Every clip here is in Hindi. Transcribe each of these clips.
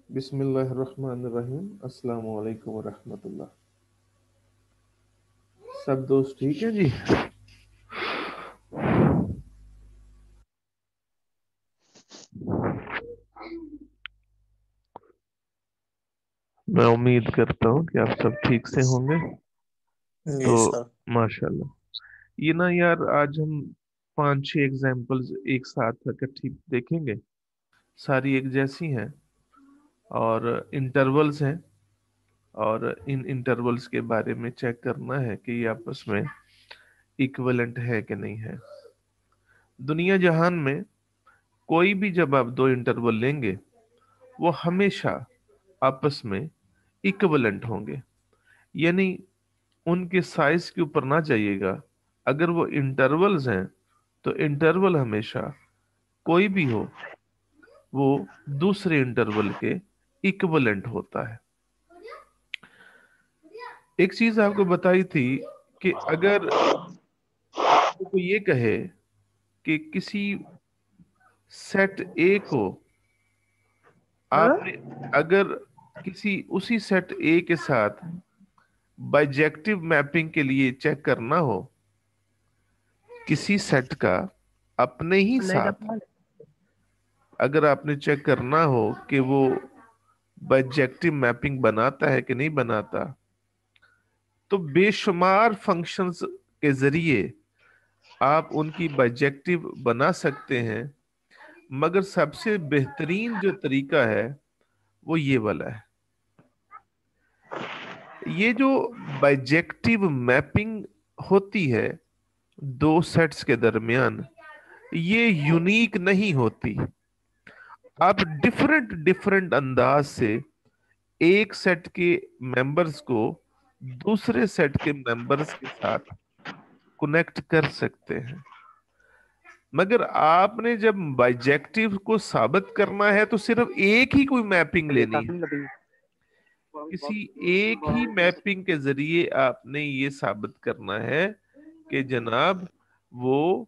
बिस्मिल्लाहिर्रहमानिर्रहीम। अस्सलाम वालेकुम रहमतुल्लाह। सब दोस्त ठीक है जी। मैं उम्मीद करता हूँ कि आप सब ठीक से होंगे। तो जी सर। माशाल्लाह। ये ना यार, आज हम पांच छह एग्जाम्पल्स एक साथ इकट्ठी देखेंगे। सारी एक जैसी हैं और इंटरवल्स हैं, और इन इंटरवल्स के बारे में चेक करना है कि ये आपस में इक्विवेलेंट है कि नहीं है। दुनिया जहान में कोई भी जब आप दो इंटरवल लेंगे, वो हमेशा आपस में इक्विवेलेंट होंगे। यानी उनके साइज के ऊपर ना जाइएगा। अगर वो इंटरवल्स हैं तो इंटरवल हमेशा कोई भी हो, वो दूसरे इंटरवल के इक्विवेलेंट होता है। एक चीज आपको बताई थी कि अगर आपको कोई ये कहे कि किसी सेट ए को आपने, अगर किसी उसी सेट ए के साथ बाइजेक्टिव मैपिंग के लिए चेक करना हो, किसी सेट का अपने ही साथ अगर आपने चेक करना हो कि वो बाइजेक्टिव मैपिंग बनाता है कि नहीं बनाता, तो बेशुमार फंक्शंस के जरिए आप उनकी बाइजेक्टिव बना सकते हैं। मगर सबसे बेहतरीन जो तरीका है वो ये वाला है। ये जो बाइजेक्टिव मैपिंग होती है दो सेट्स के दरमियान, ये यूनिक नहीं होती। आप डिफरेंट डिफरेंट अंदाज से एक सेट के मेंबर्स को दूसरे सेट के मेंबर्स के साथ कनेक्ट कर सकते हैं। मगर आपने जब बाइजेक्टिव को साबित करना है तो सिर्फ एक ही कोई मैपिंग लेनी है। किसी एक ही मैपिंग के जरिए आपने ये साबित करना है कि जनाब वो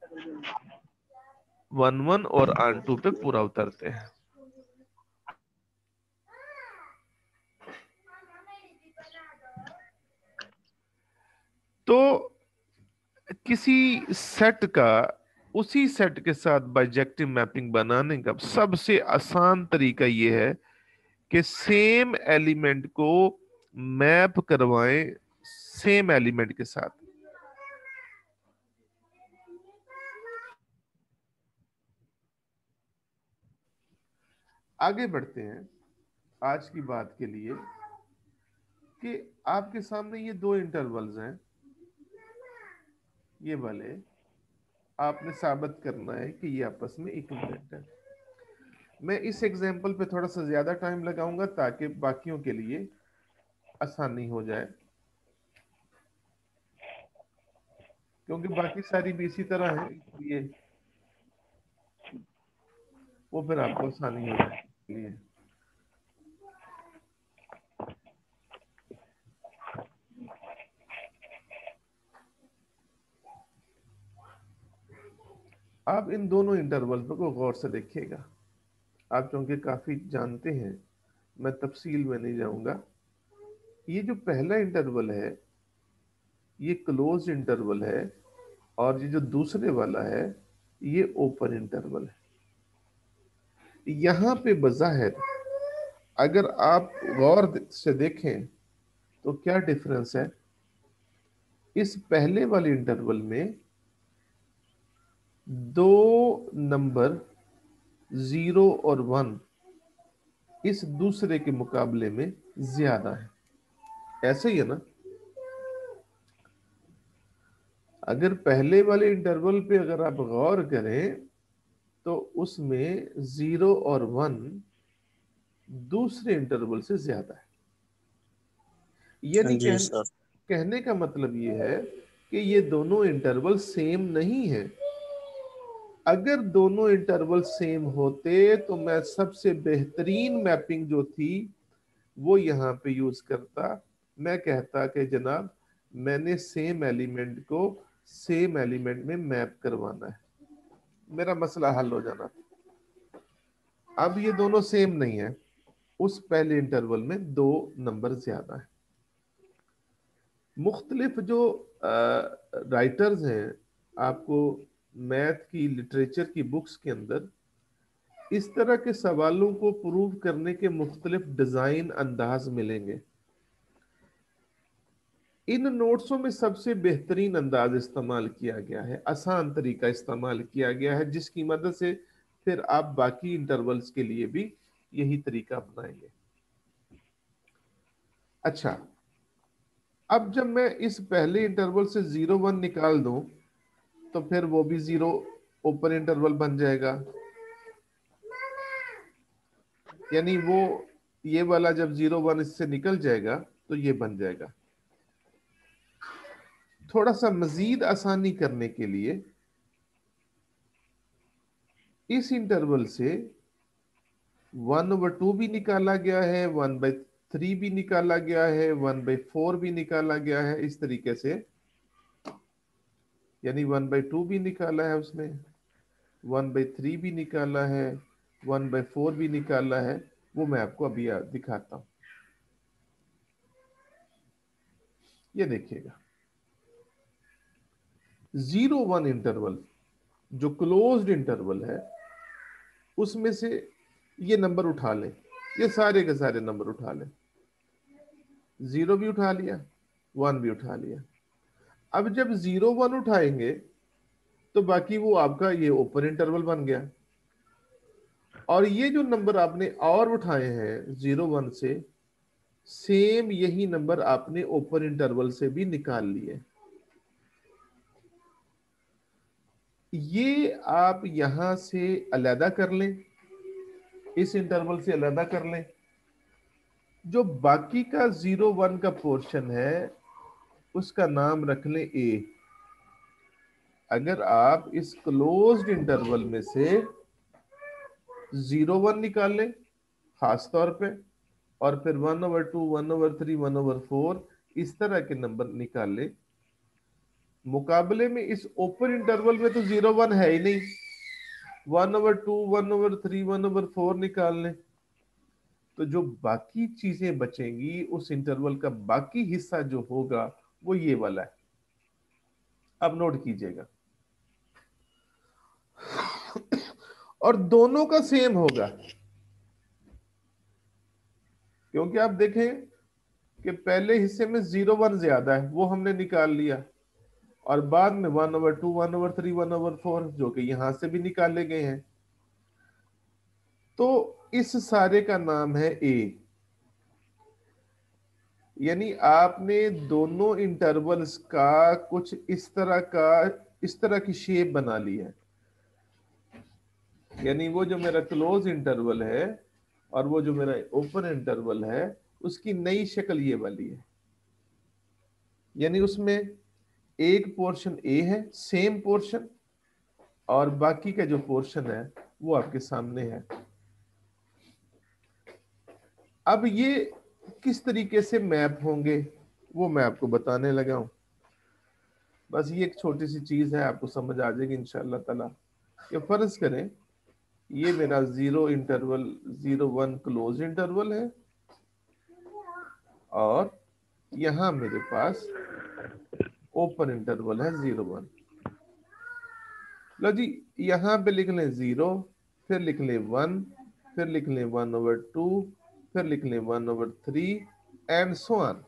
वन वन और आन टू पे पूरा उतरते हैं। तो किसी सेट का उसी सेट के साथ बाइजेक्टिव मैपिंग बनाने का सबसे आसान तरीका यह है कि सेम एलिमेंट को मैप करवाएं सेम एलिमेंट के साथ। आगे बढ़ते हैं आज की बात के लिए कि आपके सामने ये दो इंटरवल्स हैं, ये वाले। आपने साबित करना है कि ये आपस में इक्विवेलेंट है। मैं इस एग्जांपल पे थोड़ा सा ज्यादा टाइम लगाऊंगा ताकि बाकियों के लिए आसानी हो जाए, क्योंकि बाकी सारी भी इसी तरह है, इसलिए वो फिर आपको आसानी हो जाएगी। आप इन दोनों इंटरवल को गौर से देखिएगा। आप चूंकि काफी जानते हैं, मैं तफसील में नहीं जाऊंगा। ये जो पहला इंटरवल है ये क्लोज इंटरवल है, और ये जो दूसरे वाला है ये ओपन इंटरवल है। यहां पे बज़ाहिर अगर आप गौर से देखें तो क्या डिफरेंस है। इस पहले वाले इंटरवल में दो नंबर जीरो और वन इस दूसरे के मुकाबले में ज्यादा है। ऐसे ही है ना। अगर पहले वाले इंटरवल पे अगर आप गौर करें तो उसमें जीरो और वन दूसरे इंटरवल से ज्यादा है। यानी जी सर। कहने का मतलब ये है कि ये दोनों इंटरवल सेम नहीं है। अगर दोनों इंटरवल सेम होते तो मैं सबसे बेहतरीन मैपिंग जो थी वो यहाँ पे यूज करता। मैं कहता कि जनाब मैंने सेम एलिमेंट को सेम एलिमेंट में मैप करवाना है, मेरा मसला हल हो जाना। अब ये दोनों सेम नहीं है। उस पहले इंटरवल में 2 नंबर ज्यादा है। मुख्तलिफ जो राइटर्स हैं, आपको मैथ की लिटरेचर की बुक्स के अंदर इस तरह के सवालों को प्रूव करने के मुख्तलिफ डिजाइन अंदाज मिलेंगे। इन नोट्सों में सबसे बेहतरीन अंदाज इस्तेमाल किया गया है, आसान तरीका इस्तेमाल किया गया है, जिसकी मदद से फिर आप बाकी इंटरवल्स के लिए भी यही तरीका अपनाएंगे। अच्छा, अब जब मैं इस पहले इंटरवल से 0 1 निकाल दूं तो फिर वो भी 0 ओपन इंटरवल बन जाएगा। यानी वो ये वाला जब 0 1 इससे निकल जाएगा तो ये बन जाएगा। थोड़ा सा मजीद आसानी करने के लिए इस इंटरवल से 1/2 भी निकाला गया है, 1/3 भी निकाला गया है, 1/4 भी निकाला गया है, इस तरीके से। यानी 1/2 भी निकाला है उसने, 1/3 भी निकाला है, 1/4 भी निकाला है। वो मैं आपको अभी दिखाता हूं। ये देखिएगा, 0 1 इंटरवल जो क्लोज्ड इंटरवल है, उसमें से ये नंबर उठा लें, ये सारे के सारे नंबर उठा लें। 0 भी उठा लिया, 1 भी उठा लिया। अब जब 0 1 उठाएंगे तो बाकी वो आपका ये ओपन इंटरवल बन गया। और ये जो नंबर आपने और उठाए हैं 0 1 से, सेम यही नंबर आपने ओपन इंटरवल से भी निकाल लिए। ये आप यहां से अलहदा कर लें, इस इंटरवल से अलहदा कर लें। जो बाकी का 0 1 का पोर्शन है उसका नाम रख लें ए। अगर आप इस क्लोज्ड इंटरवल में से 0 1 निकाल लें खास तौर पे, और फिर 1/2, 1/3, 1/4 इस तरह के नंबर निकाल लें, मुकाबले में इस ओपन इंटरवल में तो 0 1 है ही नहीं। 1/2, 1/3, 1/4 निकाल लें तो जो बाकी चीजें बचेंगी, उस इंटरवल का बाकी हिस्सा जो होगा वो ये वाला है। अब नोट कीजिएगा, और दोनों का सेम होगा, क्योंकि आप देखें कि पहले हिस्से में 0 1 ज्यादा है, वो हमने निकाल लिया, और बाद में 1/2, 1/3, 1/4 जो कि यहां से भी निकाले गए हैं। तो इस सारे का नाम है ए। यानी आपने दोनों इंटरवल्स का कुछ इस तरह की शेप बना ली है। यानी वो जो मेरा क्लोज इंटरवल है और वो जो मेरा ओपन इंटरवल है, उसकी नई शक्ल ये वाली है। यानी उसमें एक पोर्शन ए है, सेम पोर्शन, और बाकी का जो पोर्शन है वो आपके सामने है। अब ये किस तरीके से मैप होंगे वो मैं आपको बताने लगा हूं। बस ये एक छोटी सी चीज है, आपको समझ आ जाएगी इंशाअल्लाह ताला। कि फर्ज करें ये मेरा 0 क्लोज इंटरवल है, और यहां मेरे पास ओपन इंटरवल है 0 1। लो जी, यहां पे लिख लें 0, फिर लिख लें 1, फिर लिख लें 1/2, फिर लिख लें 1/3 एंड सो ऑन।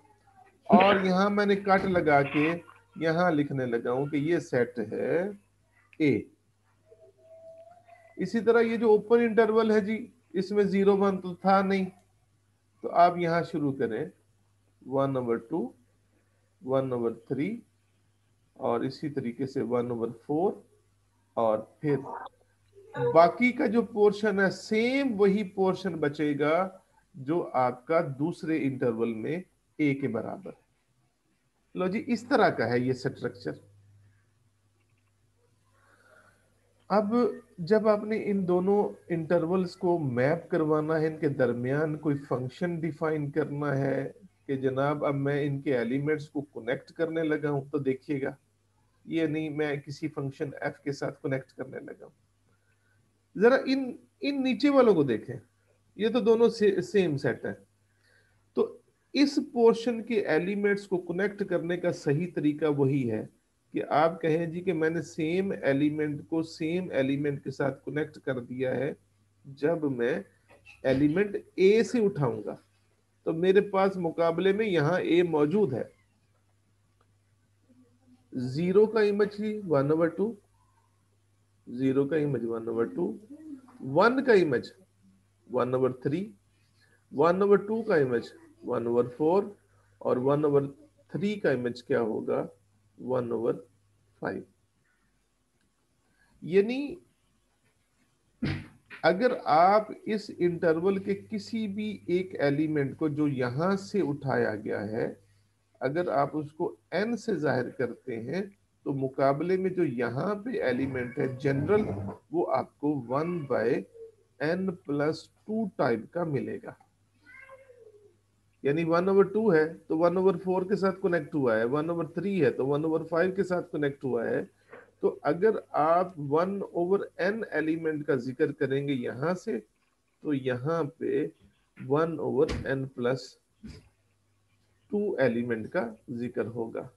और यहां मैंने कट लगा के यहां लिखने लगा हूं कि ये सेट है ए। इसी तरह ये जो ओपन इंटरवल है जी, इसमें 0 1 तो था नहीं, तो आप यहां शुरू करें 1/2, 1/3, और इसी तरीके से 1/4, और फिर बाकी का जो पोर्शन है सेम वही पोर्शन बचेगा जो आपका दूसरे इंटरवल में ए के बराबर है। लो जी, इस तरह का है ये स्ट्रक्चर। अब जब आपने इन दोनों इंटरवल्स को मैप करवाना है, इनके दरमियान कोई फंक्शन डिफाइन करना है कि जनाब अब मैं इनके एलिमेंट्स को कनेक्ट करने लगा हूं, तो देखिएगा ये नहीं मैं किसी फंक्शन एफ के साथ कनेक्ट करने लगा हूं। जरा इन इन नीचे वालों को देखें। ये तो दोनों सेम सेट है। तो इस पोर्शन के एलिमेंट्स को कनेक्ट करने का सही तरीका वही है कि आप कहें जी कि मैंने सेम एलिमेंट को सेम एलिमेंट के साथ कनेक्ट कर दिया है। जब मैं एलिमेंट ए से उठाऊंगा तो मेरे पास मुकाबले में यहां ए मौजूद है। जीरो का इमेज ही 1/2, जीरो का इमेज 1/2, वन का इमेज 1/3, 1/2 का इमेज 1/4, और 1/3 का इमेज क्या होगा, 1/5। यानी अगर आप इस इंटरवल के किसी भी एक एलिमेंट को जो यहां से उठाया गया है, अगर आप उसको n से जाहिर करते हैं तो मुकाबले में जो यहाँ पे एलिमेंट है जनरल, वो आपको 1/n+2 टाइप का मिलेगा। यानी 1/2 है तो 1/4 के साथ कनेक्ट हुआ है, 1/3 है तो 1/5 के साथ कनेक्ट हुआ है। तो अगर आप 1/n एलिमेंट का जिक्र करेंगे यहां से, तो यहाँ पे 1/n+2 एलिमेंट का जिक्र होगा।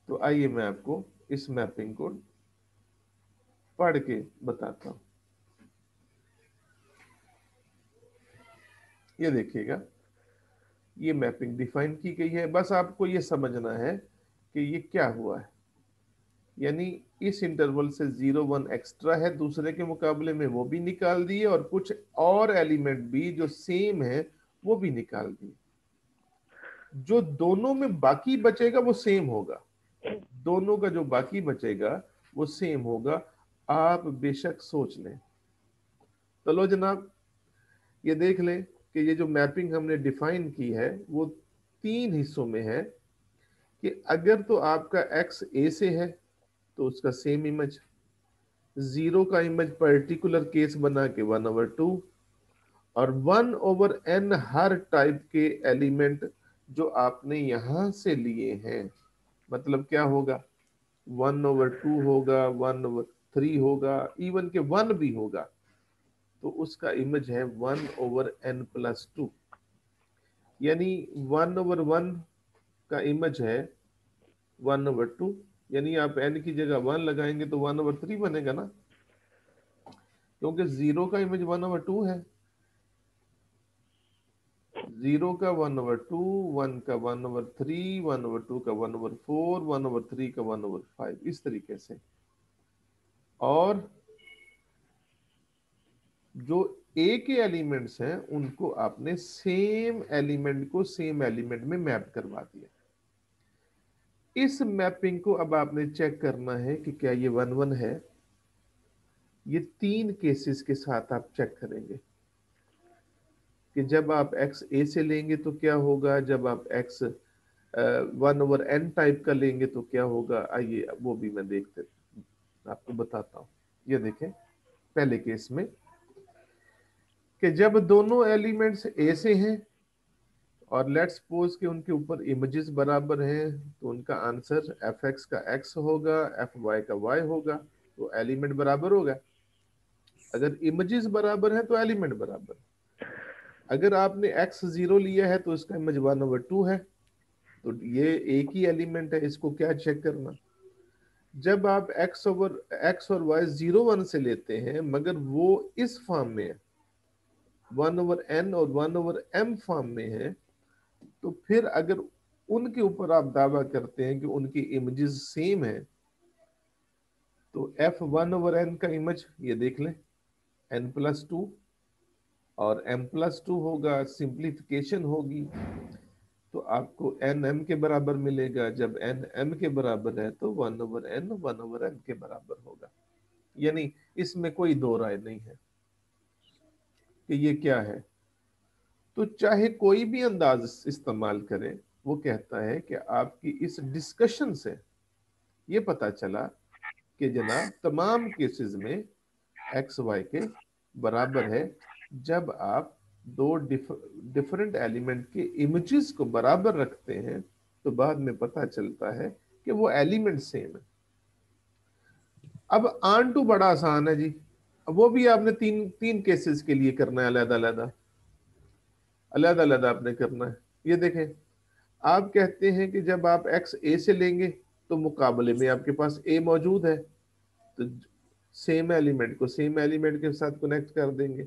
तो आइए मैं आपको इस मैपिंग को पढ़ के बताता हूं। ये देखिएगा, ये मैपिंग डिफाइन की गई है। बस आपको ये समझना है कि ये क्या हुआ है। यानी इस इंटरवल से 0 1 एक्स्ट्रा है दूसरे के मुकाबले में, वो भी निकाल दिए, और कुछ और एलिमेंट भी जो सेम है वो भी निकाल दिए। जो दोनों में बाकी बचेगा वो सेम होगा, दोनों का जो बाकी बचेगा वो सेम होगा। आप बेशक सोच लें। चलो जनाब, ये देख लें कि ये जो मैपिंग हमने डिफाइन की है वो 3 हिस्सों में है। कि अगर तो आपका x a से है तो उसका सेम इमेज, जीरो का इमेज पर्टिकुलर केस बना के 1/2, और 1/n हर टाइप के एलिमेंट जो आपने यहां से लिए हैं। मतलब क्या होगा, 1/2 होगा, 1/3 होगा, इवन के 1 भी होगा, तो उसका इमेज है 1/n+2। यानी 1/1 का इमेज है 1/2। यानी आप n की जगह 1 लगाएंगे तो 1/3 बनेगा ना, क्योंकि जीरो का इमेज 1/2 है। जीरो का 1/2, 1 का 1/3, 1/2 का 1/4, 1/3 का 1/5, इस तरीके से। और जो ए के एलिमेंट्स हैं उनको आपने सेम एलिमेंट को सेम एलिमेंट में मैप करवा दिया। इस मैपिंग को अब आपने चेक करना है कि क्या ये 1/1 है। ये 3 केसेस के साथ आप चेक करेंगे कि जब आप x a से लेंगे तो क्या होगा, जब आप x 1/n टाइप का लेंगे तो क्या होगा। आइए वो भी मैं देखते आपको बताता हूँ। ये देखें पहले केस में कि जब दोनों एलिमेंट्स a से हैं और लेट्स सपोज कि उनके ऊपर इमेजेस बराबर हैं, तो उनका आंसर fx का x होगा, fy का y होगा। तो एलिमेंट बराबर होगा। अगर इमेजेस बराबर हैं तो एलिमेंट बराबर। अगर आपने x 0 लिया है तो इसका इमेज 1/2 है, तो ये एक ही एलिमेंट है। इसको क्या चेक करना, जब आप x और y 0 1 से लेते हैं मगर वो इस फॉर्म में है, 1/n और 1/m फॉर्म में है, तो फिर अगर उनके ऊपर आप दावा करते हैं कि उनकी इमेजेस सेम है, तो f1/n का इमेज ये देख लें n+2, और m+2 होगा, सिंप्लीफिकेशन होगी तो आपको एन एम के बराबर मिलेगा। जब एन एम के बराबर है तो 1/n के बराबर होगा। यानी इसमें कोई दो राय नहीं है कि ये क्या है। तो चाहे कोई भी अंदाज इस्तेमाल करें, वो कहता है कि आपकी इस डिस्कशन से ये पता चला कि जनाब तमाम केसेस में एक्स वाई के बराबर है। जब आप दो डिफरेंट एलिमेंट के इमेजेस को बराबर रखते हैं तो बाद में पता चलता है कि वो एलिमेंट सेम है। अब आन टू बड़ा आसान है जी। वो भी आपने तीन तीन केसेस के लिए करना है, अलग अलग अलग अलग आपने करना है। ये देखें, आप कहते हैं कि जब आप एक्स ए से लेंगे तो मुकाबले में आपके पास ए मौजूद है, तो सेम एलिमेंट को सेम एलिमेंट के साथ कनेक्ट कर देंगे।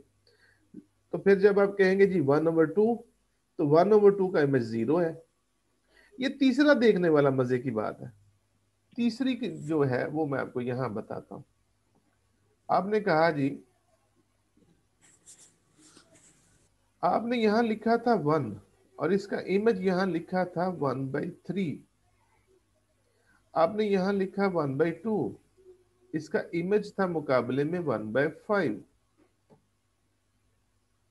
तो फिर जब आप कहेंगे जी 1/2, तो 1/2 का इमेज 0 है। ये तीसरा देखने वाला मजे की बात है। तीसरी जो है वो मैं आपको यहां बताता हूं। आपने कहा जी, आपने यहां लिखा था 1 और इसका इमेज यहां लिखा था 1/3। आपने यहां लिखा 1/2, इसका इमेज था मुकाबले में 1/5।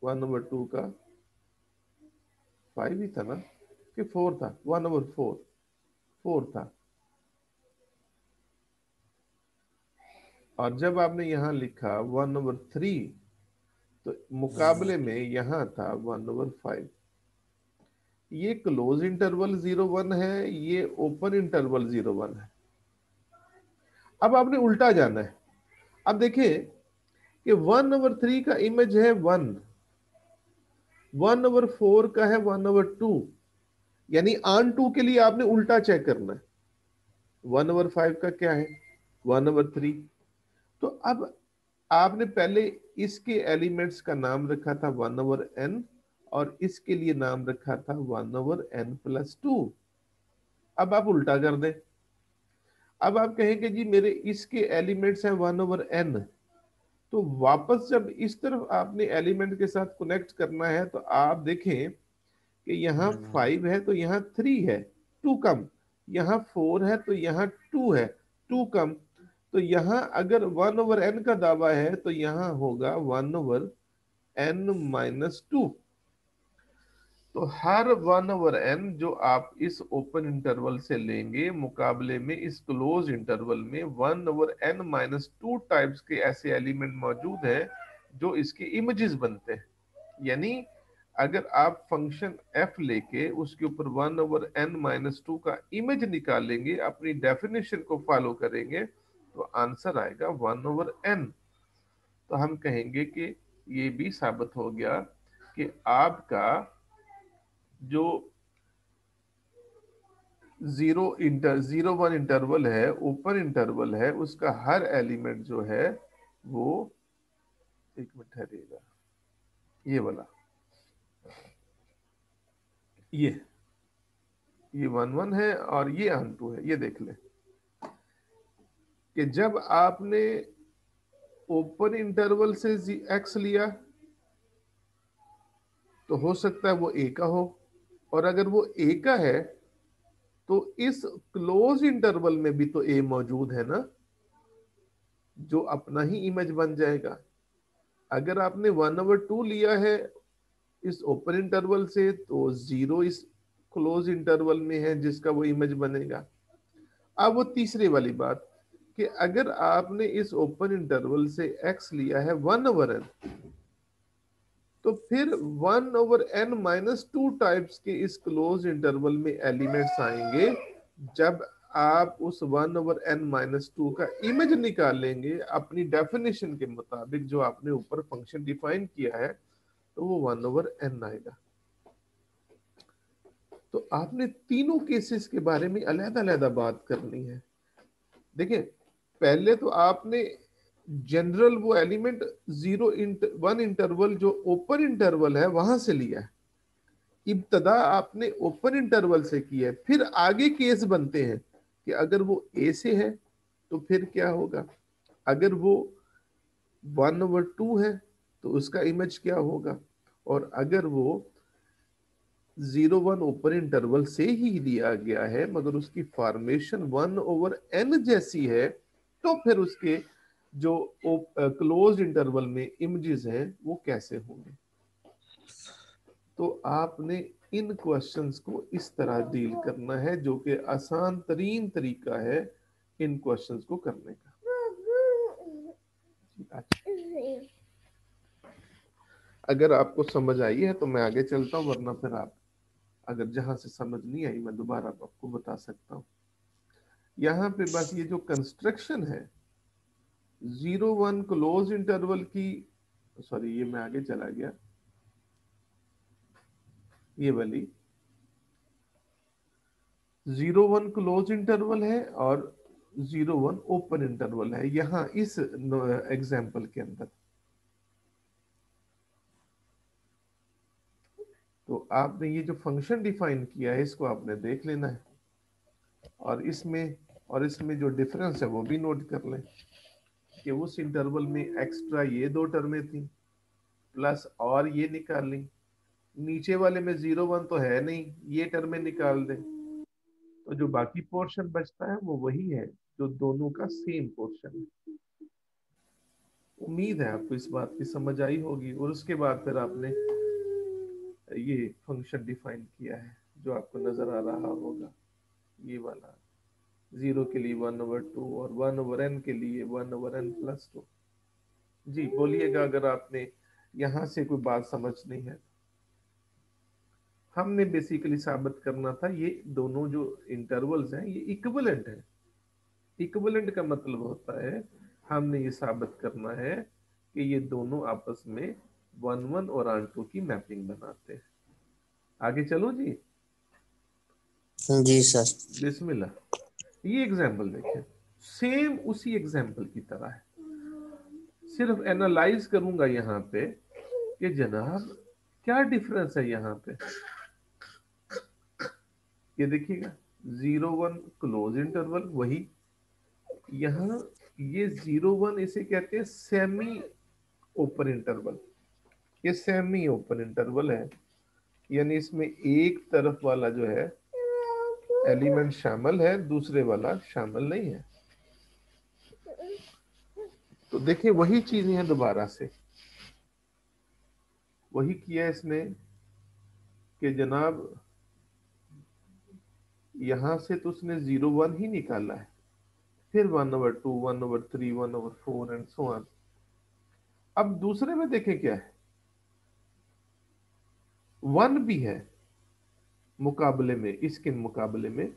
1/2 का 5 ही था ना, कि 4 था? 1/4, 4 था। और जब आपने यहां लिखा 1/3, तो मुकाबले में यहां था 1/5। ये क्लोज इंटरवल 0 1 है, ये ओपन इंटरवल 0 1 है। अब आपने उल्टा जाना है। अब देखिए कि 1/3 का इमेज है 1, 1/4 का है 1/2, यानी ऑन टू के लिए आपने उल्टा चेक करना है। 1/5 का क्या है? 1/3। तो अब आपने पहले इसके एलिमेंट्स का नाम रखा था 1/n, और इसके लिए नाम रखा था 1/n+2। अब आप उल्टा कर दें। अब आप कहेंगे जी मेरे इसके एलिमेंट्स हैं 1/n, तो वापस जब इस तरफ आपने एलिमेंट के साथ कनेक्ट करना है, तो आप देखें कि यहाँ 5 है तो यहाँ 3 है, 2 कम। यहाँ 4 है तो यहाँ 2 है, 2 कम। तो यहाँ अगर 1/n का दावा है तो यहाँ होगा 1/n-2। तो हर 1/n जो आप इस ओपन इंटरवल से लेंगे, मुकाबले में इस क्लोज इंटरवल में 1/n-2 टाइप्स के ऐसे एलिमेंट मौजूद हैं जो इसके इमेजेस बनते हैं। यानी अगर आप फंक्शन f लेके उसके ऊपर 1/n-2 का इमेज निकालेंगे, अपनी डेफिनेशन को फॉलो करेंगे, तो आंसर आएगा 1/n। तो हम कहेंगे कि ये भी साबित हो गया कि आपका जो 0 1 इंटरवल है, ओपन इंटरवल है, उसका हर एलिमेंट जो है वो, एक मिनट ठहरिएगा, ये वाला, ये 1 1 है और ये ऑन टू है। ये देख ले कि जब आपने ओपन इंटरवल से एक्स लिया तो हो सकता है वो ए का हो, और अगर वो ए का है तो इस क्लोज इंटरवल में भी तो ए मौजूद है ना, जो अपना ही इमेज बन जाएगा। अगर आपने 1/2 लिया है इस ओपन इंटरवल से, तो 0 इस क्लोज इंटरवल में है जिसका वो इमेज बनेगा। अब वो तीसरी वाली बात कि अगर आपने इस ओपन इंटरवल से x लिया है 1/n, तो फिर 1/n-2 टाइप्स के इस क्लोज इंटरवल में एलिमेंट्स आएंगे। जब आप उस 1/n-2 का इमेज निकालेंगे अपनी डेफिनेशन के मुताबिक, जो आपने ऊपर फंक्शन डिफाइन किया है, तो वो 1/n आएगा। तो आपने तीनों केसेस के बारे में अलग अलग बात करनी है। देखिए, पहले तो आपने जनरल वो एलिमेंट 0 1 इंटरवल जो ओपन इंटरवल है वहां से लिया है। इब्तदा आपने ओपन इंटरवल से किया है, फिर आगे केस बनते हैं कि अगर वो ए से है तो फिर क्या होगा, अगर वो 1/2 है तो उसका इमेज क्या होगा, और अगर वो 0 1 ओपन इंटरवल से ही दिया गया है मगर उसकी फॉर्मेशन 1/n जैसी है, तो फिर उसके जो क्लोज इंटरवल में इमेजेस हैं वो कैसे होंगे। तो आपने इन क्वेश्चंस को इस तरह डील करना है, जो कि आसान तरीन तरीका है इन क्वेश्चंस को करने का। अगर आपको समझ आई है तो मैं आगे चलता हूँ, वरना फिर आप अगर जहां से समझ नहीं आई मैं दोबारा आपको बता सकता हूँ। यहाँ पे बस ये जो कंस्ट्रक्शन है 0 1 क्लोज इंटरवल की, सॉरी ये मैं आगे चला गया, ये वाली 0 1 क्लोज इंटरवल है और 0 1 ओपन इंटरवल है यहां इस एग्जाम्पल के अंदर। तो आपने ये जो फंक्शन डिफाइन किया है इसको आपने देख लेना है, और इसमें जो डिफरेंस है वो भी नोट कर लें कि उस इंटरवल में एक्स्ट्रा ये दो टर्में थी प्लस और ये निकाल ली, नीचे वाले में 0 1 तो है नहीं, ये टर्में निकाल दें, तो जो बाकी पोर्शन बचता है वो वही है जो दोनों का सेम पोर्शन है। उम्मीद है आपको इस बात की समझ आई होगी, और उसके बाद फिर आपने ये फंक्शन डिफाइन किया है जो आपको नजर आ रहा होगा, ये वाला 0 के लिए 1/2 और 1/n के लिए 1/n+2। जी बोलिएगा अगर आपने यहां से कोई बात समझ नहीं है। हमने बेसिकली साबित करना था ये दोनों जो इंटरवल्स हैं ये इक्विवेलेंट है। इक्विवेलेंट का मतलब होता है हमने ये साबित करना है कि ये दोनों आपस में 1 1 और R2 की मैपिंग बनाते हैं। आगे चलो जी, जी सर। बिस्मिल्लाह। ये एग्जाम्पल देखें, सेम उसी एग्जाम्पल की तरह है, सिर्फ एनालाइज करूंगा यहाँ पे कि जनाब क्या डिफरेंस है यहाँ पे। ये देखिएगा 0 1 क्लोज इंटरवल वही, यहाँ ये 0 1 इसे कहते हैं सेमी ओपन इंटरवल। ये सेमी ओपन इंटरवल है, यानी इसमें एक तरफ वाला जो है एलिमेंट शामिल है, दूसरे वाला शामिल नहीं है। तो देखिए वही चीजें हैं, दोबारा से वही किया इसने कि जनाब यहां से तो उसने 0 1 ही निकाला है, फिर 1/2 1/3 1/4 एंड सो ऑन। अब दूसरे में देखें क्या है, 1 भी है मुकाबले में, इसके मुकाबले में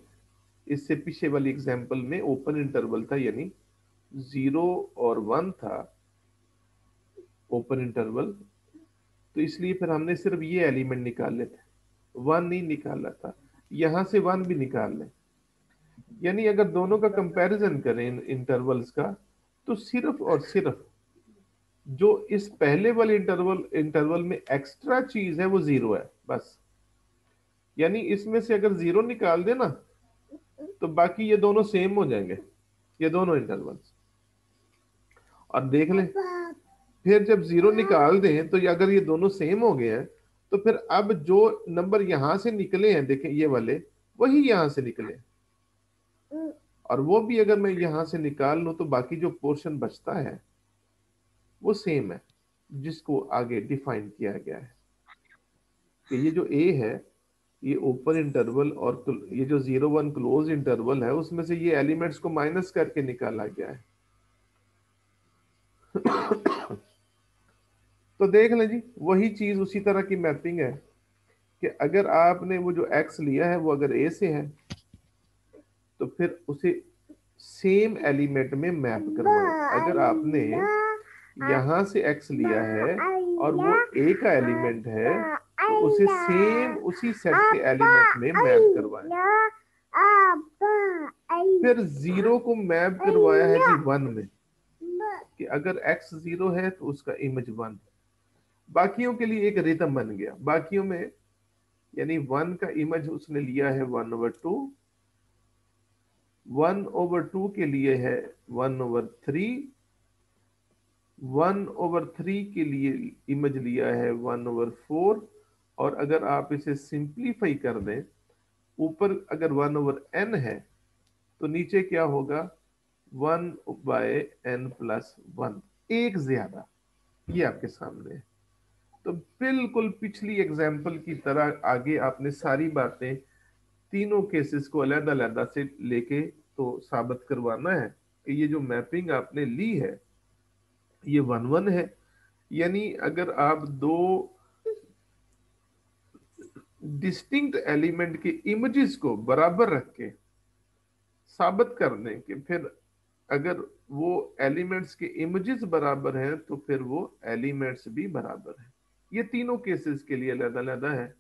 इससे पीछे वाली एग्जांपल में ओपन इंटरवल था, यानी 0 और 1 था ओपन इंटरवल, तो इसलिए फिर हमने सिर्फ ये एलिमेंट निकाले थे, 1 नहीं निकाला था। यहां से 1 भी निकाल लें, यानी अगर दोनों का कंपैरिजन करें इंटरवल्स का, तो सिर्फ और सिर्फ जो इस पहले वाले इंटरवल में एक्स्ट्रा चीज है वो 0 है बस। यानी इसमें से अगर 0 निकाल देना तो बाकी ये दोनों सेम हो जाएंगे, ये दोनों इंटरवल्स। और देख लें फिर जब 0 निकाल दें तो अगर ये दोनों सेम हो गए हैं, तो फिर अब जो नंबर यहां से निकले हैं देखें ये वाले, वही यहां से निकले, और वो भी अगर मैं यहां से निकाल लूं तो बाकी जो पोर्शन बचता है वो सेम है, जिसको आगे डिफाइन किया गया है कि ये जो ए है ये ओपन इंटरवल, और ये जो 0 1 क्लोज इंटरवल है उसमें से ये एलिमेंट्स को माइनस करके निकाला गया है। तो देख लें जी, वही चीज उसी तरह की मैपिंग है कि अगर आपने वो जो एक्स लिया है वो अगर ए से है तो फिर उसे सेम एलिमेंट में मैप करवाएं। अगर आपने यहां से एक्स लिया है और वो ए का एलिमेंट है तो उसे सेम उसी सेट के एलिमेंट में मैप करवाएं। फिर 0 को मैप करवाया है जी 1 में, कि अगर x 0 है तो उसका इमेज 1। बाकियों के लिए एक रिदम बन गया, बाकियों में यानी 1 का इमेज उसने लिया है 1/2, 1/2 के लिए है 1/3, 1/3 के लिए इमेज लिया है 1/4, और अगर आप इसे सिंप्लीफाई कर दें, ऊपर अगर 1/n है तो नीचे क्या होगा 1/n+1, एक ज्यादा, ये आपके सामने है। तो बिल्कुल पिछली एग्जाम्पल की तरह आगे आपने सारी बातें तीनों केसेस को अलग अलग से लेके तो साबित करवाना है कि ये जो मैपिंग आपने ली है ये 1 1 है। यानी अगर आप दो डिस्टिंक्ट एलिमेंट के इमेजेस को बराबर रख के साबित कर दें कि फिर अगर वो एलिमेंट्स के इमेजेस बराबर हैं तो फिर वो एलिमेंट्स भी बराबर हैं। ये तीनों केसेस के लिए अलग अलग है।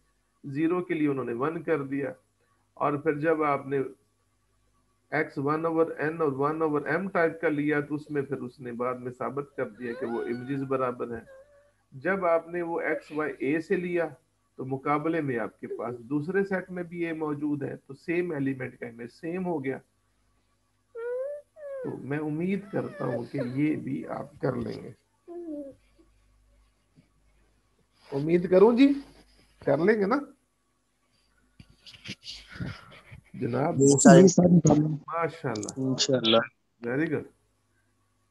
जीरो के लिए उन्होंने वन कर दिया, और फिर जब आपने एक्स वन ओवर एन और वन ओवर एम टाइप का लिया तो उसमें फिर उसने बाद में साबित कर दिया कि वो इमेजेस बराबर हैं। जब आपने वो एक्स वाई ए से लिया तो मुकाबले में आपके पास दूसरे सेट में भी ए मौजूद है, तो सेम एलिमेंट का इमेज सेम हो गया। तो मैं उम्मीद करता हूं कि ये भी आप कर लेंगे। उम्मीद करूं जी, कर लेंगे ना जनाब? जी सर। जी सर, इंशाल्लाह। माशाल्लाह, इंशाल्लाह। Very good.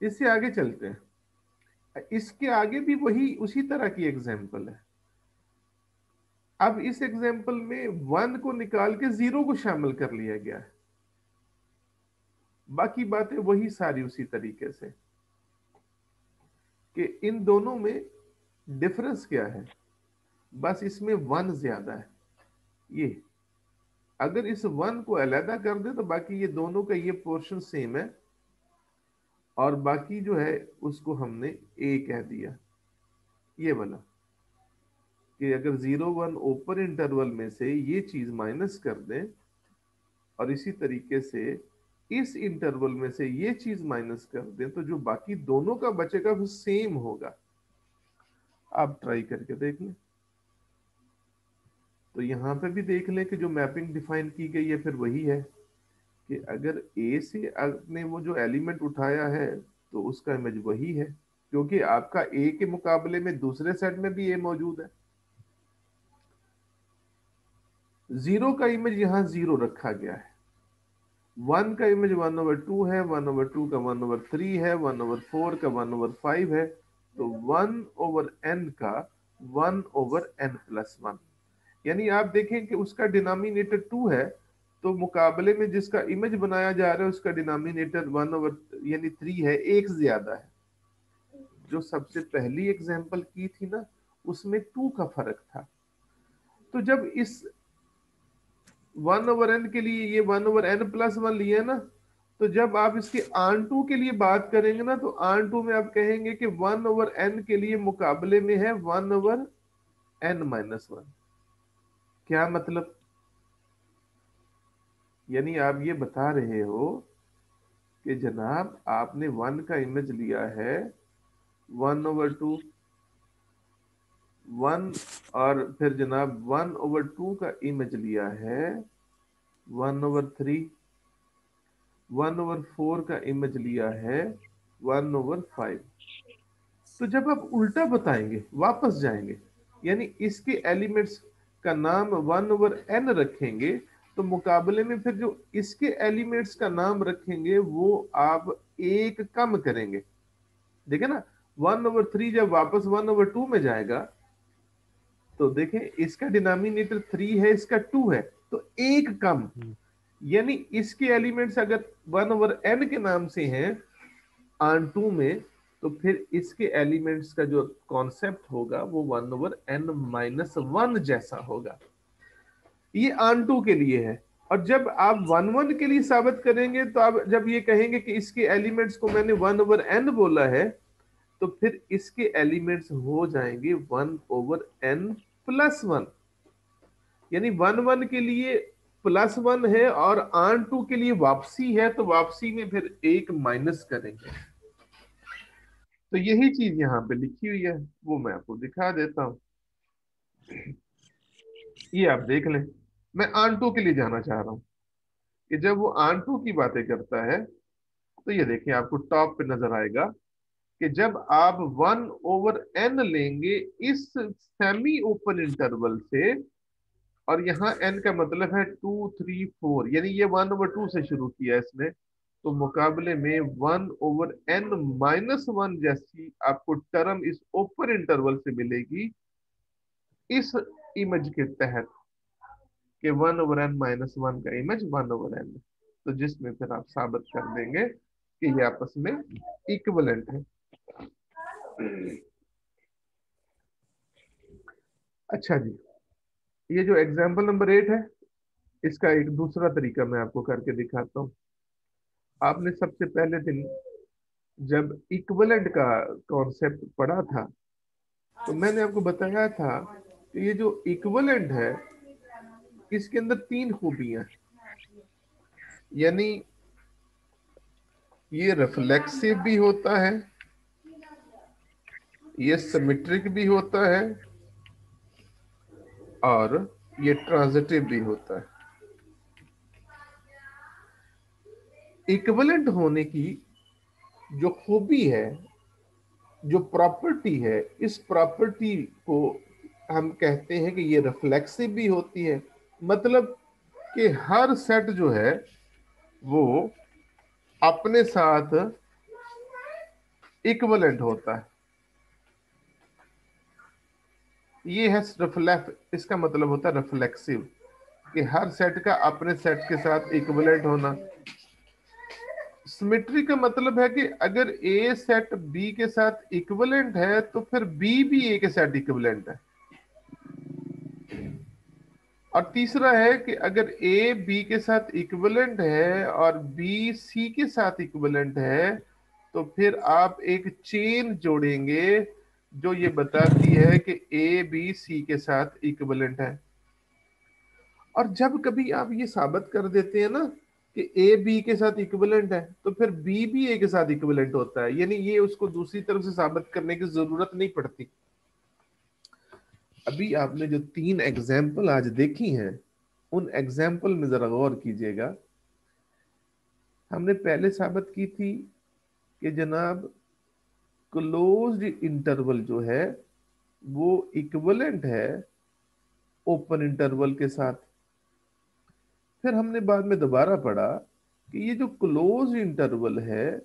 इससे आगे चलते हैं। इसके आगे भी वही उसी तरह की एग्जाम्पल है। अब इस एग्जाम्पल में वन को निकाल के जीरो को शामिल कर लिया गया है। बाकी बातें वही सारी उसी तरीके से, कि इन दोनों में डिफरेंस क्या है, बस इसमें वन ज्यादा है। ये अगर इस वन को अलहदा कर दे तो बाकी ये दोनों का ये पोर्शन सेम है, और बाकी जो है उसको हमने ए कह दिया। ये वाला कि अगर जीरो वन ओपन इंटरवल में से ये चीज माइनस कर दें, और इसी तरीके से इस इंटरवल में से ये चीज माइनस कर दें, तो जो बाकी दोनों का बचेगा वो सेम होगा। आप ट्राई करके देख लें। तो यहां पे भी देख लें कि जो मैपिंग डिफाइन की गई है फिर वही है, कि अगर ए से आपने वो जो एलिमेंट उठाया है तो उसका इमेज वही है, क्योंकि आपका ए के मुकाबले में दूसरे सेट में भी ए मौजूद है। जीरो का इमेज यहां जीरो रखा गया है, वन का इमेज वन ओवर टू है, वन ओवर टू का वन ओवर थ्री है, वन ओवर फोर का वन ओवर फाइव है, तो वन ओवर एन का one over n plus one. यानी आप देखें कि उसका डिनोमिनेटर टू है, तो मुकाबले में जिसका इमेज बनाया जा रहा है उसका डिनोमिनेटर वन ओवर यानी थ्री है, एक ज्यादा है। जो सबसे पहली एग्जांपल की थी ना, उसमें टू का फर्क था। तो जब इस वन ओवर एन के लिए ये one over n plus one लिया ना, तो जब आप इसके आन टू के लिए बात करेंगे ना, तो आन टू में आप कहेंगे कि वन ओवर एन के लिए मुकाबले में है one over n minus one. क्या मतलब? यानी आप ये बता रहे हो कि जनाब आपने वन का इमेज लिया है वन ओवर टू, वन, और फिर जनाब वन ओवर टू का इमेज लिया है one over three, one over four का इमेज लिया है वन ओवर फाइव। तो जब आप उल्टा बताएंगे, वापस जाएंगे, यानी इसके एलिमेंट्स का नाम वन ओवर एन रखेंगे, तो मुकाबले में फिर जो इसके एलिमेंट्स का नाम रखेंगे वो आप एक कम करेंगे। देखे ना, वन ओवर थ्री जब वापस वन ओवर टू में जाएगा तो देखें इसका डिनोमिनेटर थ्री है, इसका टू है, तो एक कम। यानी इसके एलिमेंट्स अगर वन ओवर एन के नाम से हैं आन टू में, तो फिर इसके एलिमेंट्स का जो कॉन्सेप्ट होगा वो one over n minus one जैसा होगा। ये आन टू के लिए है। और जब आप वन वन के लिए साबित करेंगे, तो आप जब ये कहेंगे कि इसके एलिमेंट्स को मैंने वन ओवर एन बोला है, तो फिर इसके एलिमेंट्स हो जाएंगे one over n plus one. यानी वन वन के लिए प्लस वन है और आन टू के लिए वापसी है, तो वापसी में फिर एक माइनस करेंगे। तो यही चीज यहाँ पे लिखी हुई है, वो मैं आपको दिखा देता हूँ। ये आप देख लें। मैं आन टू के लिए जाना चाह रहा हूँ कि जब वो आन टू की बातें करता है, तो ये देखिए आपको टॉप पे नजर आएगा कि जब आप वन ओवर एन लेंगे इस सेमी ओपन इंटरवल से, और यहाँ एन का मतलब है टू थ्री फोर, यानी ये वन ओवर टू से शुरू किया इसने, तो मुकाबले में one over n minus one जैसी आपको टर्म इस ओपन इंटरवल से मिलेगी इस इमेज के तहत, कि one over n minus one का इमेज वन ओवर एन, तो जिसमें फिर आप साबित कर देंगे कि ये आपस में इक्विवेलेंट है। अच्छा जी, ये जो एग्जाम्पल नंबर 8 है, इसका एक दूसरा तरीका मैं आपको करके दिखाता हूँ। आपने सबसे पहले दिन जब इक्विवेलेंट का कॉन्सेप्ट पढ़ा था, तो मैंने आपको बताया था कि ये जो इक्विवेलेंट है, इसके अंदर तीन खूबियां हैं। यानी ये रिफ्लेक्सिव भी होता है, ये सिमेट्रिक भी होता है, और ये ट्रांजिटिव भी होता है। इक्विवेलेंट होने की जो खूबी है, जो प्रॉपर्टी है, इस प्रॉपर्टी को हम कहते हैं कि ये रिफ्लेक्सिव भी होती है। मतलब कि हर सेट जो है वो अपने साथ इक्विवेलेंट होता है। ये है रिफ्लेक्ट, इसका मतलब होता है रिफ्लेक्सिव, कि हर सेट का अपने सेट के साथ इक्विवेलेंट होना। सिमेट्री का मतलब है कि अगर ए सेट बी के साथ इक्विवेलेंट है तो फिर बी भी ए के साथ इक्विवेलेंट है। और तीसरा है कि अगर ए बी के साथ इक्विवेलेंट है और बी सी के साथ इक्विवेलेंट है, तो फिर आप एक चेन जोड़ेंगे जो ये बताती है कि ए बी सी के साथ इक्विवेलेंट है। और जब कभी आप ये साबित कर देते हैं ना कि ए बी के साथ इक्विवेलेंट है, तो फिर बी भी ए के साथ इक्विवेलेंट होता है। यानी ये उसको दूसरी तरफ से साबित करने की जरूरत नहीं पड़ती। अभी आपने जो तीन एग्जाम्पल आज देखी हैं, उन एग्जाम्पल में जरा गौर कीजिएगा। हमने पहले साबित की थी कि जनाब क्लोज्ड इंटरवल जो है वो इक्विवेलेंट है ओपन इंटरवल के साथ। फिर हमने बाद में दोबारा पढ़ा कि ये जो क्लोज इंटरवल है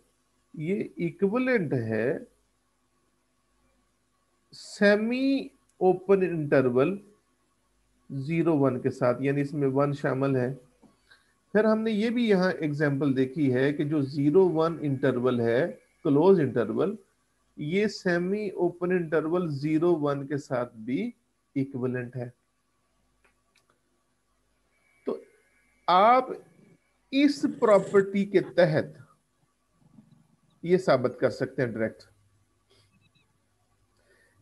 ये इक्विवेलेंट है सेमी ओपन इंटरवल 0 1 के साथ, यानी इसमें 1 शामिल है। फिर हमने ये भी यहाँ एग्जाम्पल देखी है कि जो 0 1 इंटरवल है, क्लोज इंटरवल, ये सेमी ओपन इंटरवल 0 1 के साथ भी इक्विवेलेंट है। तो आप इस प्रॉपर्टी के तहत ये साबित कर सकते हैं डायरेक्ट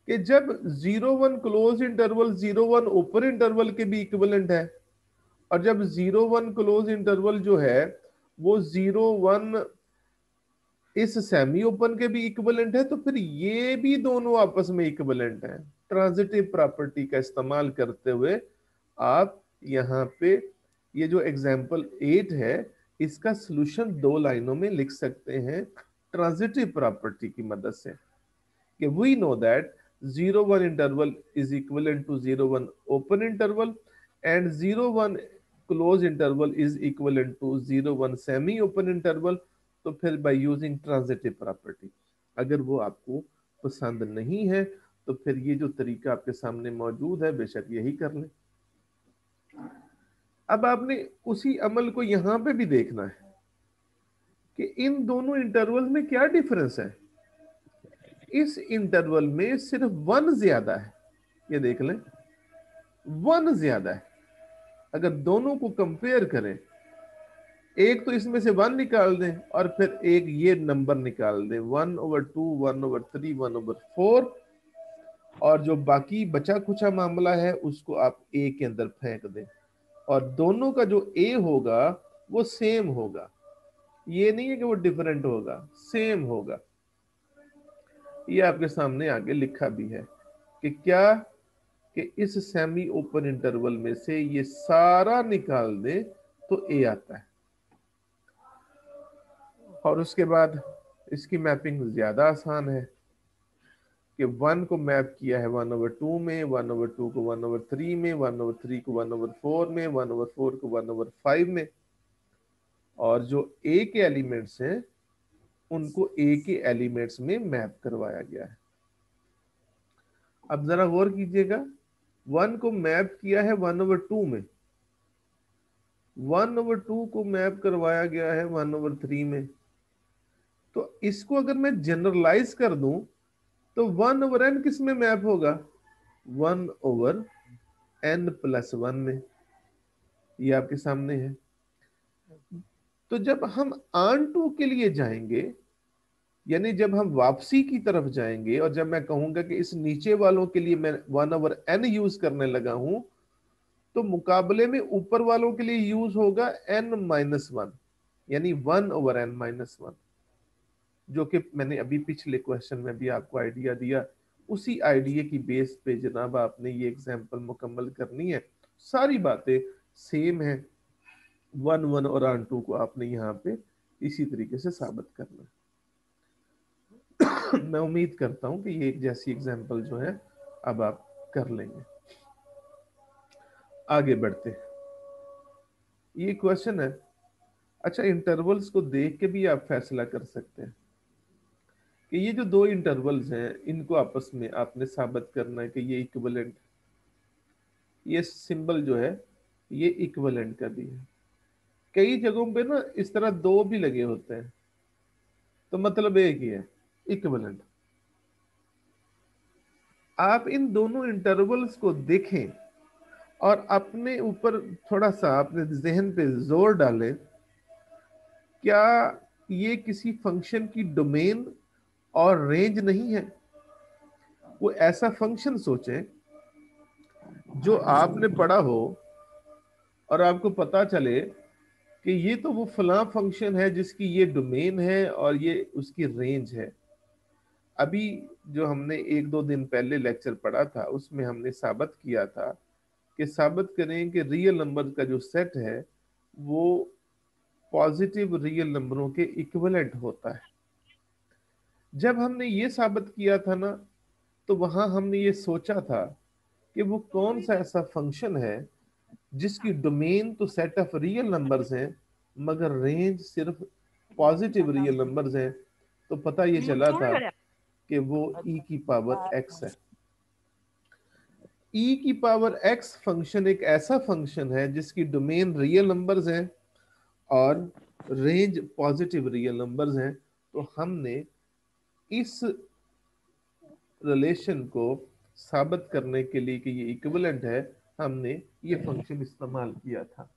कि जब 0 1 क्लोज इंटरवल 0 1 ओपन इंटरवल के भी इक्विवेलेंट है, और जब 0 1 क्लोज इंटरवल जो है वो 0 1 इस सेमी ओपन के भी इक्विवेलेंट है, तो फिर ये भी दोनों आपस में इक्विवेलेंट है। ट्रांजिटिव प्रॉपर्टी का इस्तेमाल करते हुए आप यहाँ पे ये जो एग्जाम्पल 8 है, इसका सॉल्यूशन 2 लाइनों में लिख सकते हैं ट्रांजिटिव प्रॉपर्टी की मदद से कि we know that 0 1 interval is equivalent to 0 1 open interval and 0 1 close interval is equivalent to 0 1 semi open interval. तो फिर बाय यूजिंग ट्रांजिटिव प्रॉपर्टी, अगर वो आपको पसंद नहीं है तो फिर ये जो तरीका आपके सामने मौजूद है बेशक यही कर लें। अब आपने उसी अमल को यहां पे भी देखना है कि इन दोनों इंटरवल में क्या डिफरेंस है। इस इंटरवल में सिर्फ 1 ज्यादा है, ये देख लें 1 ज्यादा है। अगर दोनों को कंपेयर करें, एक तो इसमें से 1 निकाल दें और फिर एक ये नंबर निकाल दें 1/2 1/3 1/4, और जो बाकी बचा कुचा मामला है उसको आप ए के अंदर फेंक दें, और दोनों का जो ए होगा वो सेम होगा। ये नहीं है कि वो डिफरेंट होगा, सेम होगा। ये आपके सामने आगे लिखा भी है कि क्या, कि इस सेमी ओपन इंटरवल में से ये सारा निकाल दे तो ए आता है। और उसके बाद इसकी मैपिंग ज्यादा आसान है कि 1 को मैप किया है 1/2 में, 1/2 को 1/3 में, 1/3 को 1/4 में, 1/4 को 1/5 में, और जो ए के एलिमेंट्स हैं उनको ए के एलिमेंट्स में मैप करवाया गया है। अब जरा गौर कीजिएगा, 1 को मैप किया है 1/2 में, 1/2 को मैप करवाया गया है 1/3 में। तो इसको अगर मैं जनरलाइज कर दूं तो 1/n किस में मैप होगा, 1/n+1 में। ये आपके सामने है। तो जब हम आन टू के लिए जाएंगे, यानी जब हम वापसी की तरफ जाएंगे, और जब मैं कहूंगा कि इस नीचे वालों के लिए मैं 1/n यूज करने लगा हूं, तो मुकाबले में ऊपर वालों के लिए यूज होगा n-1, यानी 1/n-1, जो कि मैंने अभी पिछले क्वेश्चन में भी आपको आइडिया दिया। उसी आइडिया की बेस पे जनाब आपने ये एग्जाम्पल मुकम्मल करनी है। सारी बातें सेम है, 1 और आन टू को आपने यहाँ पे इसी तरीके से साबित करना है। मैं उम्मीद करता हूं कि ये एक जैसी एग्जाम्पल जो है अब आप कर लेंगे। आगे बढ़ते हैं। ये क्वेश्चन है, अच्छा इंटरवल्स को देख के भी आप फैसला कर सकते हैं कि ये जो दो इंटरवल्स हैं इनको आपस में आपने साबित करना है कि ये इक्विवेलेंट, ये सिंबल जो है ये इक्विवेलेंट का भी है। कई जगहों पे ना इस तरह दो भी लगे होते हैं, तो मतलब एक ही है, इक्विवेलेंट। आप इन दोनों इंटरवल्स को देखें और अपने ऊपर थोड़ा सा अपने जहन पे जोर डालें, क्या ये किसी फंक्शन की डोमेन और रेंज नहीं है? वो ऐसा फंक्शन सोचें जो आपने पढ़ा हो और आपको पता चले कि ये तो वो फलां फंक्शन है जिसकी ये डोमेन है और ये उसकी रेंज है। अभी जो हमने एक दो दिन पहले लेक्चर पढ़ा था उसमें हमने साबित किया था कि साबित करें कि रियल नंबर का जो सेट है वो पॉजिटिव रियल नंबरों के इक्विवेलेंट होता है। जब हमने ये साबित किया था ना, तो वहां हमने ये सोचा था कि वो कौन सा ऐसा फंक्शन है जिसकी डोमेन तो सेट ऑफ रियल नंबर्स है मगर रेंज सिर्फ पॉजिटिव रियल नंबर्स है। तो पता ये चला था कि वो e की पावर x है। e की पावर x फंक्शन एक ऐसा फंक्शन है जिसकी डोमेन रियल नंबर्स है और रेंज पॉजिटिव रियल नंबर्स हैं। तो हमने इस रिलेशन को साबित करने के लिए कि ये इक्विवेलेंट है, हमने ये फंक्शन इस्तेमाल किया था।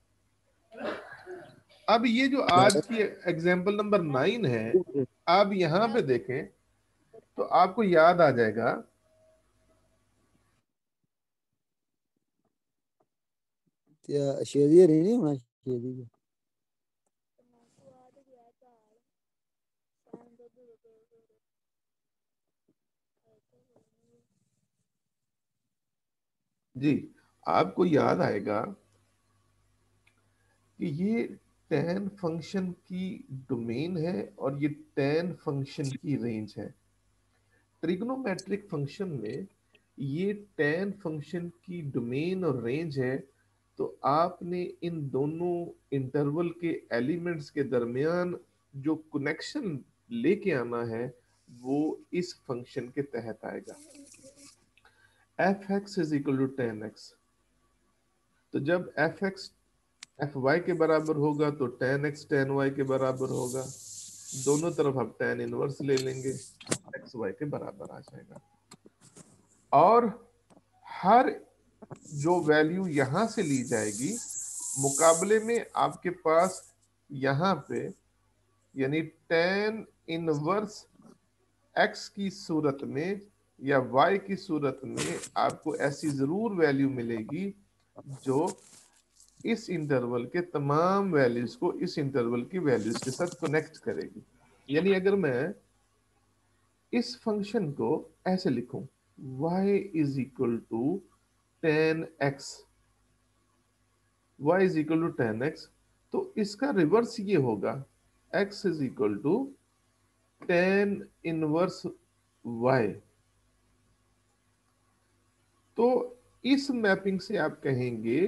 अब ये जो आज की एग्जाम्पल नंबर 9 है, आप यहां पे देखें तो आपको याद आ जाएगा शेरियर ही नहीं होना शेरियर। जी, आपको याद आएगा कि ये tan फंक्शन की डोमेन है और ये tan फंक्शन की रेंज है। ट्रिग्नोमेट्रिक फंक्शन में ये tan फंक्शन की डोमेन और रेंज है, तो आपने इन दोनों इंटरवल के एलिमेंट्स के दरमियान जो कनेक्शन लेके आना है वो इस फंक्शन के तहत आएगा। F x is equal to ten x, तो जब एफ एक्स एफ वाई के बराबर होगा तो टेन एक्स टेन वाई के बराबर होगा। दोनों तरफ आप टेन इनवर्स ले लेंगे, एक्स वाई के बराबर आ जाएगा। और हर जो वैल्यू यहां से ली जाएगी मुकाबले में आपके पास यहां पे, यानी टेन इनवर्स एक्स की सूरत में या वाई की सूरत में आपको ऐसी जरूर वैल्यू मिलेगी जो इस इंटरवल के तमाम वैल्यूज को इस इंटरवल की वैल्यूज के साथ कनेक्ट करेगी। यानी अगर मैं इस फंक्शन को ऐसे लिखूं, y is equal to ten x, y is equal to ten x, तो इसका रिवर्स ये होगा x is equal to ten inverse y। तो इस मैपिंग से आप कहेंगे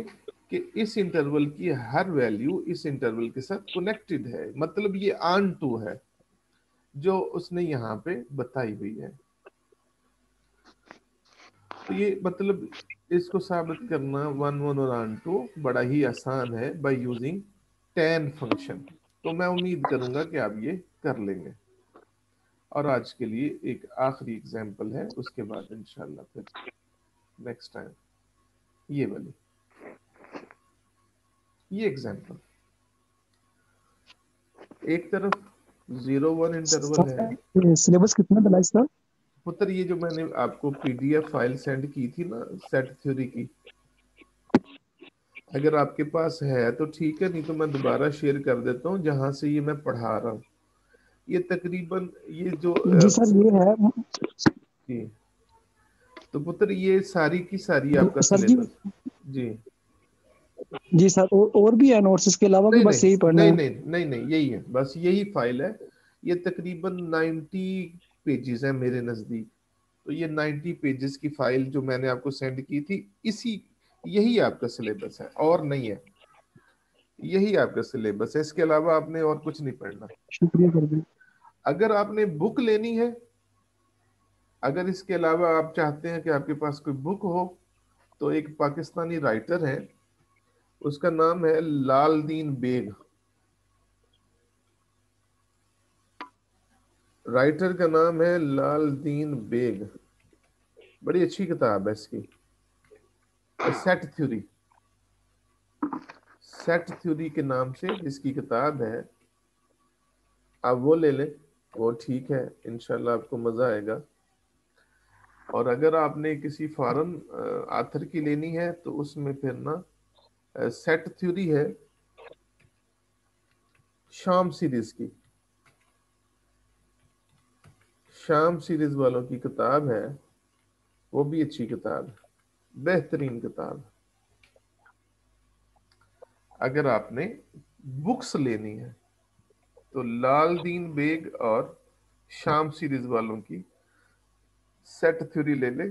कि इस इंटरवल की हर वैल्यू इस इंटरवल के साथ कनेक्टेड है, मतलब ये आन टू है जो उसने यहाँ पे बताई हुई है। तो ये मतलब इसको साबित करना 1 और आन टू बड़ा ही आसान है बाय यूजिंग tan फंक्शन। तो मैं उम्मीद करूंगा कि आप ये कर लेंगे। और आज के लिए एक आखिरी एग्जांपल है, उसके बाद इंशाल्लाह फिर नेक्स्ट टाइम ये वाली, ये एग्जांपल एक तरफ 0 1 इंटरवल है। सिलेबस कितना डला इसका? पुत्र ये जो मैंने आपको पीडीएफ फाइल सेंड की थी ना सेट थ्योरी की, अगर आपके पास है तो ठीक है, नहीं तो मैं दोबारा शेयर कर देता हूँ जहां से ये मैं पढ़ा रहा हूँ। ये तकरीबन ये जो जी सर ये है। जी, तो पुत्र ये सारी की सारी आपका सर जी, सिलेबस। जी जी सर और भी है नोट्स इसके अलावा कि नहीं बस यही नहीं पढ़ना नहीं है? नहीं नहीं नहीं, यही है, बस यही फाइल है। ये तकरीबन 90 पेजेस है मेरे नज़दीक। तो ये 90 पेजेस की फाइल जो मैंने आपको सेंड की थी, इसी यही आपका सिलेबस है और नहीं है। यही आपका सिलेबस है, इसके अलावा आपने और कुछ नहीं पढ़ना। शुक्रिया सर जी। अगर आपने बुक लेनी है, अगर इसके अलावा आप चाहते हैं कि आपके पास कोई बुक हो, तो एक पाकिस्तानी राइटर है, उसका नाम है लाल दीन बेग। राइटर का नाम है लाल दीन बेग। बड़ी अच्छी किताब है इसकी, सेट थ्योरी। सेट थ्योरी के नाम से जिसकी किताब है, आप वो ले लें, वो ठीक है, इंशाल्लाह आपको मजा आएगा। और अगर आपने किसी फॉरेन आथर की लेनी है तो उसमें फिर ना सेट थ्योरी है शाम सीरीज की, शाम सीरीज वालों की किताब है, वो भी अच्छी किताब है, बेहतरीन किताब है। अगर आपने बुक्स लेनी है तो लाल दीन बेग और शाम सीरीज वालों की सेट थ्योरी ले ले,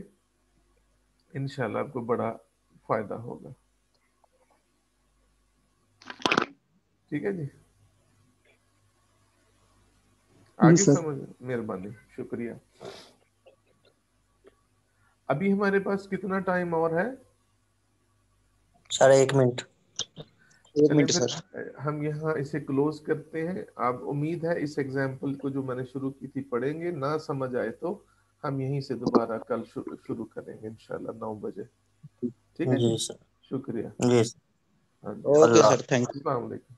इंशाल्लाह आपको बड़ा फायदा होगा। ठीक है जी, जी आगे सर। समझ। मेहरबानी, शुक्रिया। अभी हमारे पास कितना टाइम और है? Sir 1 minute. एक चलिए मिनट फिर सर। हम यहाँ इसे क्लोज करते हैं। आप उम्मीद है इस एग्जाम्पल को जो मैंने शुरू की थी पढ़ेंगे, ना समझ आए तो हम यहीं से दोबारा कल शुरू करेंगे इंशाल्लाह 9 बजे। ठीक है जी, जी सर। शुक्रिया। जी सर। हाँ जी, okay Allah. Sir, thank you. अस्सलाम वालेकुम।